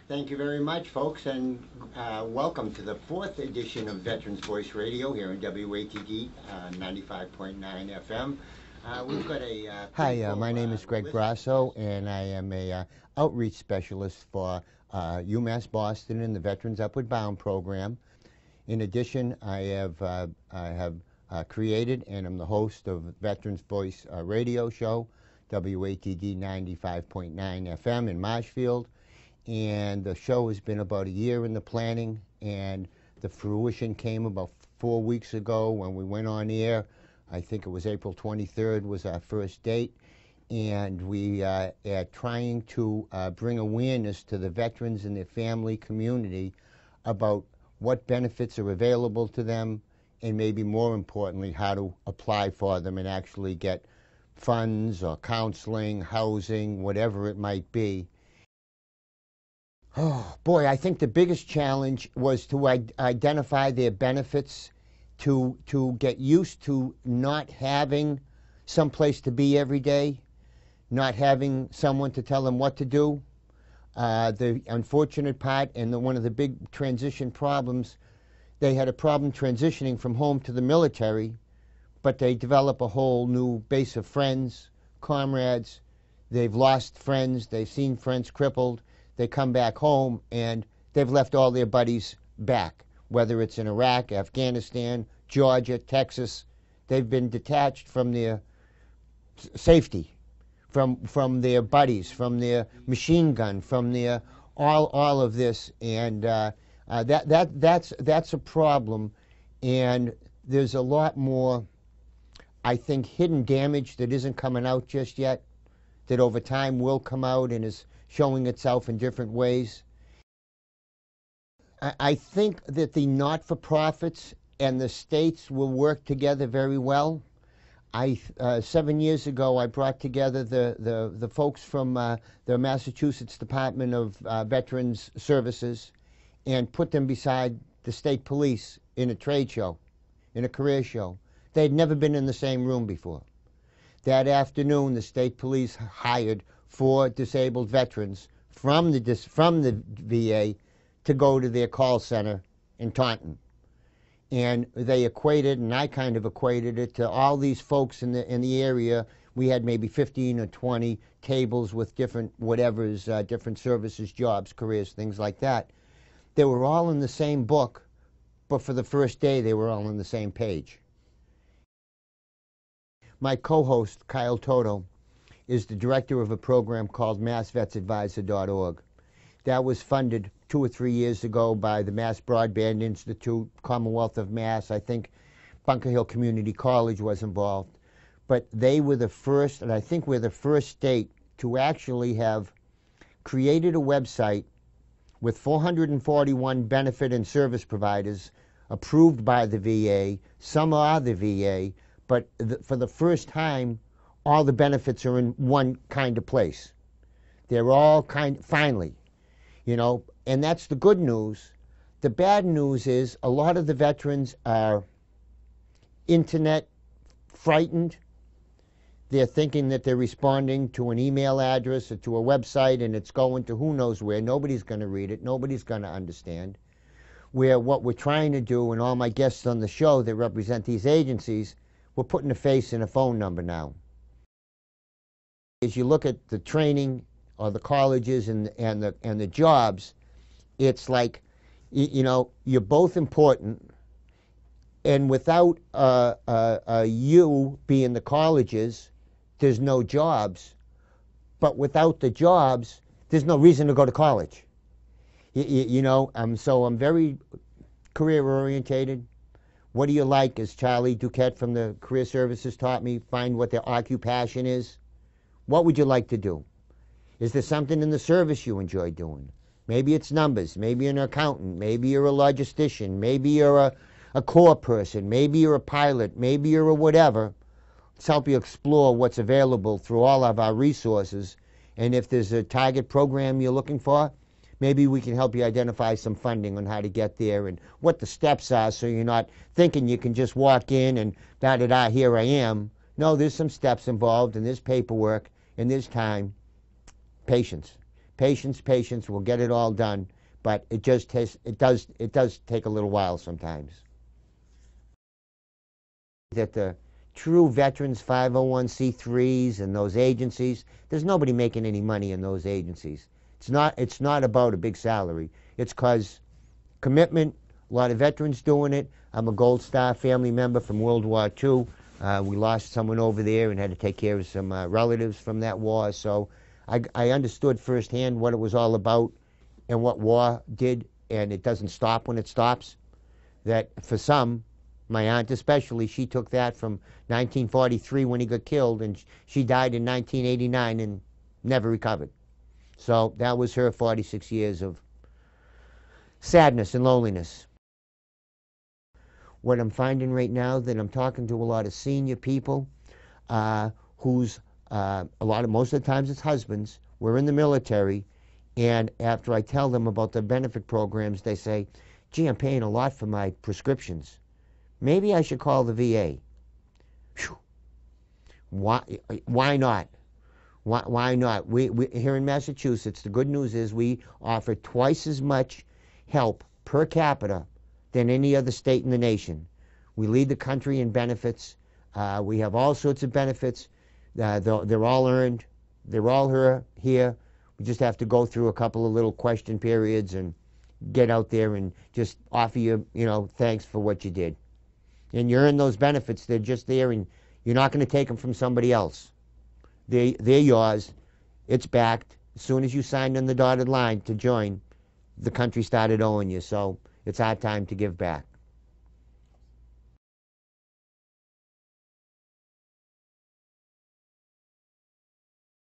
Thank you very much, folks, and welcome to the fourth edition of Veterans Voice Radio here in WATD 95.9 FM. We've got a Hi, my name is Gregg Brasso, and I am a outreach specialist for UMass Boston in the Veterans Upward Bound program. In addition, I have created and am the host of Veterans Voice radio show, WATD 95.9 FM in Marshfield. And the show has been about a year in the planning, and the fruition came about 4 weeks ago when we went on air. I think it was April 23rd was our first date, and we are trying to bring awareness to the veterans and their family community about what benefits are available to them, and maybe more importantly, how to apply for them and actually get funds or counseling, housing, whatever it might be. Oh, boy, I think the biggest challenge was to identify their benefits, to get used to not having some place to be every day, not having someone to tell them what to do. The unfortunate part and one of the big transition problems, they had a problem transitioning from home to the military, but they develop a whole new base of friends, comrades. They've lost friends. They've seen friends crippled. They come back home, and they've left all their buddies back, whether it's in Iraq, Afghanistan, Georgia, Texas. They've been detached from their safety, from their buddies, from their machine gun, from their all of this, and that's a problem. And there's a lot more, I think, hidden damage that isn't coming out just yet, that over time will come out and is showing itself in different ways. I think that the not-for-profits and the states will work together very well. 7 years ago, I brought together the folks from the Massachusetts Department of Veterans Services and put them beside the state police in a trade show, in a career show. They'd never been in the same room before. That afternoon, the state police hired 4 disabled veterans from the VA to go to their call center in Taunton. And they equated, and I kind of equated it to all these folks in the area. We had maybe 15 or 20 tables with different whatevers, different services, jobs, careers, things like that. They were all in the same book, but for the first day, they were all on the same page. My co-host, Kyle Toto, is the director of a program called MassVetsAdvisor.org. That was funded 2 or 3 years ago by the Mass Broadband Institute, Commonwealth of Mass. I think Bunker Hill Community College was involved. But they were the first, and I think we're the first state to actually have created a website with 441 benefit and service providers approved by the VA. Some are the VA, but for the first time, all the benefits are in one kind of place. They're all finally, and that's the good news. The bad news is a lot of the veterans are internet frightened. They're thinking that they're responding to an email address or to a website, and it's going to who knows where. Nobody's going to read it. Nobody's going to understand. Where what we're trying to do, and all my guests on the show that represent these agencies, we're putting a face and a phone number now. As you look at the training or the colleges and the jobs, it's like, you're both important, and without you being the colleges, there's no jobs. But without the jobs, there's no reason to go to college. So I'm very career orientated. What do you like, as Charlie Duquette from the Career Services taught me, find what their occupation is. What would you like to do? Is there something in the service you enjoy doing? Maybe it's numbers. Maybe you're an accountant. Maybe you're a logistician. Maybe you're a core person. Maybe you're a pilot. Maybe you're a whatever. Let's help you explore what's available through all of our resources. And if there's a target program you're looking for, maybe we can help you identify some funding on how to get there and what the steps are, so you're not thinking you can just walk in and da-da-da, here I am. No, there's some steps involved, and there's paperwork, and there's time. Patience. patience, patience. We'll get it all done, but it does take a little while sometimes. That the true veterans 501c3s and those agencies, there's nobody making any money in those agencies. It's not about a big salary. It's because commitment, a lot of veterans doing it. I'm a Gold Star family member from World War II. We lost someone over there and had to take care of some relatives from that war. So I understood firsthand what it was all about and what war did, and it doesn't stop when it stops. That for some, my aunt especially, she took that from 1943 when he got killed, and she died in 1989 and never recovered. So that was her 46 years of sadness and loneliness. What I'm finding right now, that I'm talking to a lot of senior people most of the times it's husbands, we're in the military, and after I tell them about the benefit programs, they say, gee, I'm paying a lot for my prescriptions. Maybe I should call the VA. Whew. Why not? Why not? We here in Massachusetts, the good news is we offer twice as much help per capita than any other state in the nation. We lead the country in benefits. We have all sorts of benefits. They're all earned. They're all here. We just have to go through a couple of little question periods and get out there and just offer you, thanks for what you did. And you earn those benefits. They're just there, and you're not going to take them from somebody else. They're yours. It's backed. As soon as you signed on the dotted line to join, the country started owing you. So it's our time to give back.